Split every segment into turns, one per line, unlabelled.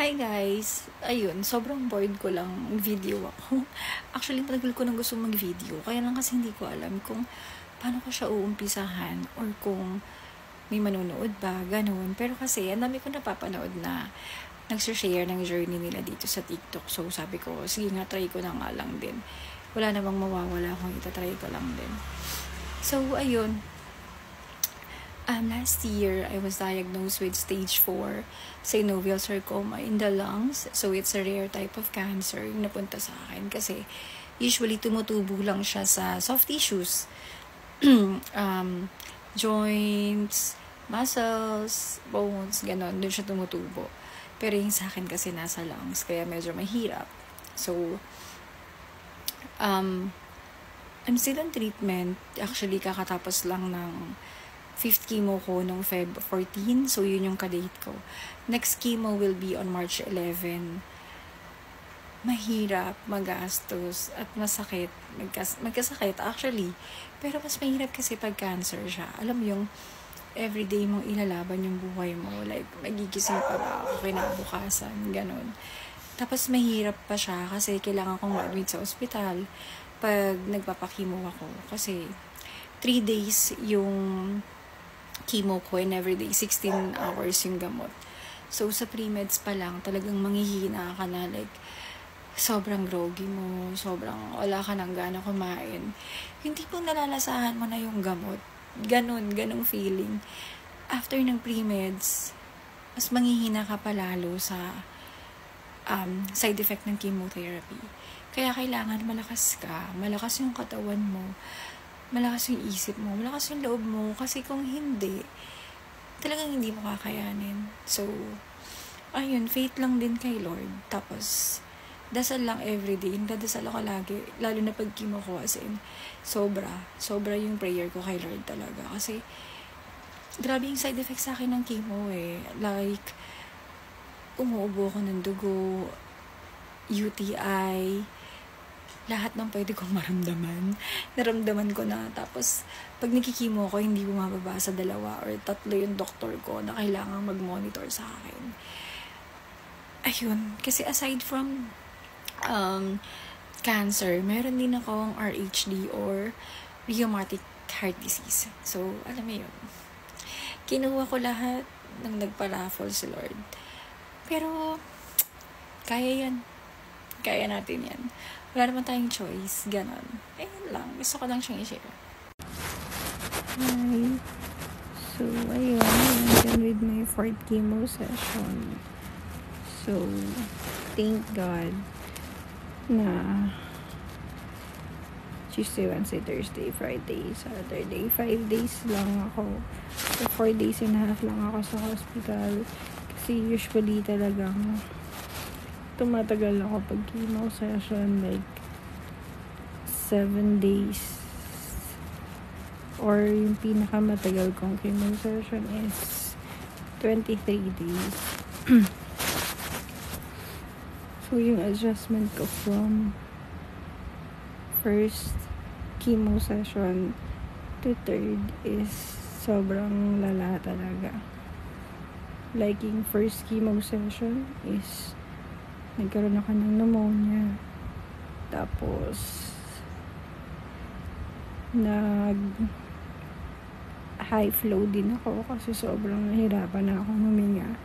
Hi guys! Ayun, sobrang bored ko lang video ako. Actually, matagal ko nang gusto mag-video. Kaya lang kasi hindi ko alam kung paano ko siya uumpisahan or kung may manonood ba, ganun. Pero kasi, ang dami ko napapanood na nagsashare ng journey nila dito sa TikTok. So, sabi ko, sige nga, try ko na nga lang din. Wala namang mawawala kung itatry ko lang din. So, ayun. Last year, I was diagnosed with stage 4 synovial sarcoma in the lungs. So, it's a rare type of cancer yung napunta sa akin. Kasi, usually, tumutubo lang siya sa soft tissues. Joints, muscles, bones, ganon. Doon siya tumutubo. Pero yung sa akin kasi nasa lungs. Kaya medyo mahirap. So, I'm still on treatment. Actually, kakatapos lang ng 5th chemo ko nung Feb 14. So, yun yung kadate ko. Next chemo will be on March 11. Mahirap, magastos, at masakit. Magkasakit, actually. Pero mas mahirap kasi pag cancer siya. Alam mo yung everyday mong ilalaban yung buhay mo. Like, magigising pa ba ako kinabukasan, ganun. Tapos, mahirap pa siya kasi kailangan kong ma-admit sa ospital pag nagpapakimo ako. Kasi, 3 days yung chemo ko and everyday 16 hours yung gamot. So, sa pre-meds pa lang, talagang manghihina ka na, like, sobrang groggy mo, sobrang wala ka nang gana kumain. Hindi po nalalasahan mo na yung gamot. Ganong feeling. After ng pre-meds, mas manghihina ka pa lalo sa side effect ng chemotherapy. Kaya kailangan malakas ka, malakas yung katawan mo, malakas yung isip mo, malakas yung loob mo. Kasi kung hindi, talagang hindi mo kakayanin. So, ayun, faith lang din kay Lord. Tapos, dasal lang everyday. Dadasal ako lagi. Lalo na pag chemo ko, as in, sobra yung prayer ko kay Lord talaga. Kasi, grabe yung side effects sa akin ng chemo eh. Like, umuubo ako ng dugo, UTI, lahat ng pwede kong maramdaman. Naramdaman ko na. Tapos, pag nakikimo ko, hindi bumababa sa 2 or 3 yung doktor ko na kailangan mag-monitor sa akin. Ayun. Kasi aside from cancer, meron din akong RHD or rheumatic heart disease. So, alam mo yun. Kinuha ko lahat ng nagpa-raffle si Lord. Pero, kaya yan. Kaya natin yan. Wala naman tayong choice. Ganon. Ayun lang. Gusto ko lang siyang i-share. Hi. So, ayun. I'm done with my 4th chemo session. So, thank God na Tuesday, Wednesday, Thursday, Friday, Saturday. 5 days lang ako. So, 4 days and a half lang ako sa hospital. Kasi usually talagang tumatagal ako pag chemo session, like 7 days, or yung pinakamatagal kong chemo session is 23 days. So yung adjustment ko from first chemo session to 3rd is sobrang lala talaga. Like yung first chemo session is nagkaroon ako ng pneumonia. Tapos, high flow din ako kasi sobrang nahirapan na ako huminga.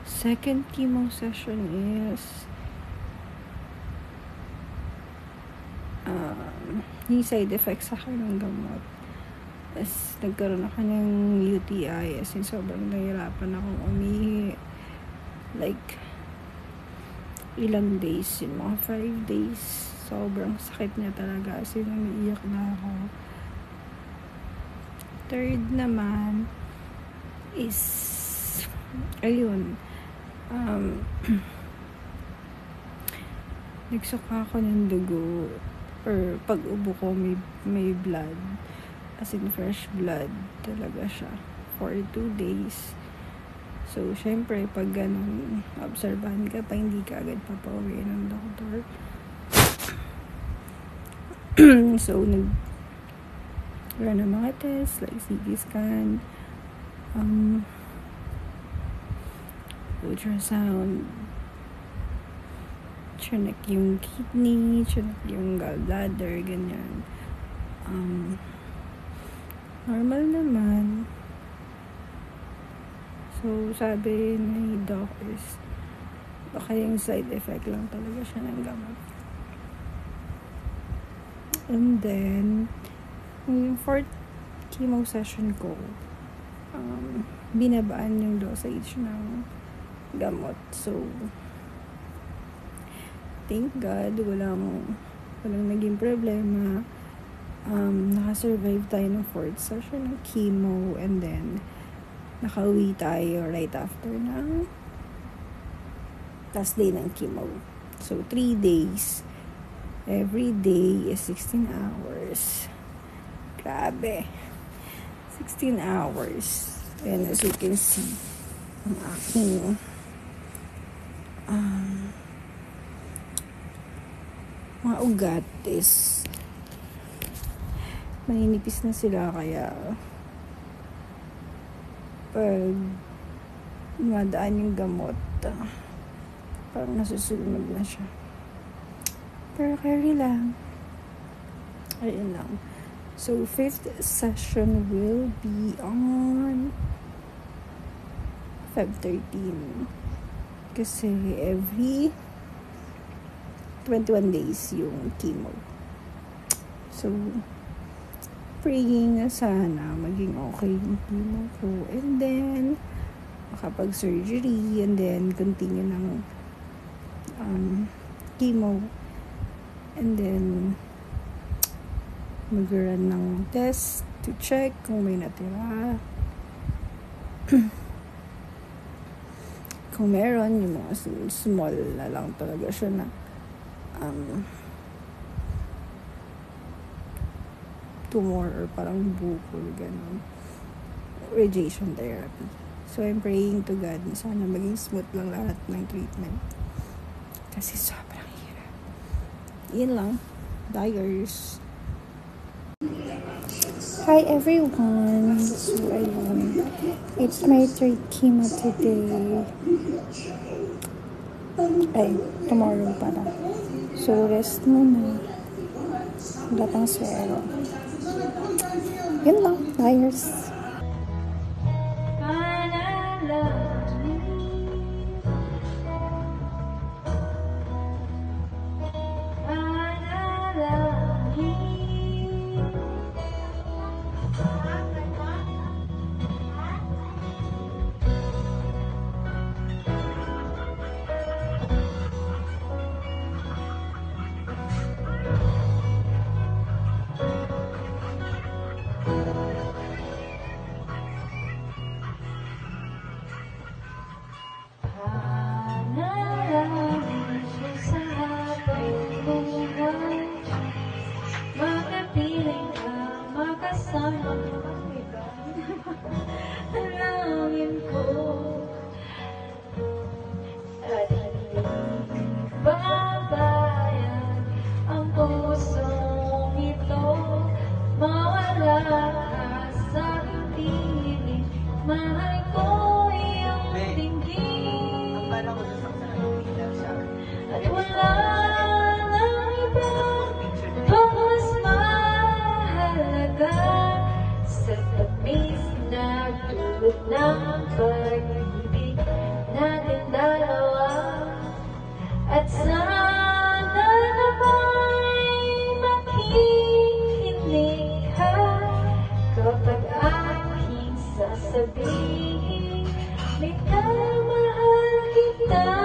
Second chemo session is yung side effects sa akin ng gamot. As nagkaroon ako ng UTI, as in sobrang nahirapan akong umihi. Like, ilang days, yung mga 5 days, sobrang sakit niya talaga, as in umiiyak na ako. 3rd naman is, ayun, nagsuka ako ng dugo, or pag ubo ko may blood, as in fresh blood talaga siya for 2 days. So, syempre, pag ganun, obserbahan ka pa, hindi ka agad papauwi ng doktor. So, nag-run ng mga tests, like CT scan, ultrasound. Chinek yung kidney, chinek yung gallbladder, ganyan. Normal naman. So, sabi ni doc is baka yung side effect lang talaga siya ng gamot. And then, yung 4th chemo session ko, binabaan yung dosage ng gamot. So, thank God, walang naging problema. Nakasurvive tayo ng 4th session ng chemo, and then nakauwi tayo right after ng last day ng chemo. So, 3 days. Every day is 16 hours. Grabe. 16 hours. And as you can see, ang aking mga ugat is maninipis na sila, kaya pag madaan yung gamot, parang nasusunog na siya. Pero carry lang. Ayun lang. So, 5th session will be on Feb 13. Kasi every 21 days yung chemo. So, praying na sana maging okay yung chemo ko. And then, makapag-surgery. And then, continue ng chemo. And then, mag-run ng test to check kung may natira. Kung meron, yung mga small na lang talaga siya na tumor or parang bukol, ganun. Radiation therapy. So, I'm praying to God na sana maging smooth lang lahat ng treatment. Kasi sobrang hirap. Yun lang. Diers. Hi everyone. So, ayun. It's my 3rd chemo today. Ay, tomorrow pala. So, rest muna. Wala pang swero. Yun lang. Diers.
ng pag-ibig natin dalawa. At sana naba'y makikinig ka kapag aking sasabihin, mahal kita.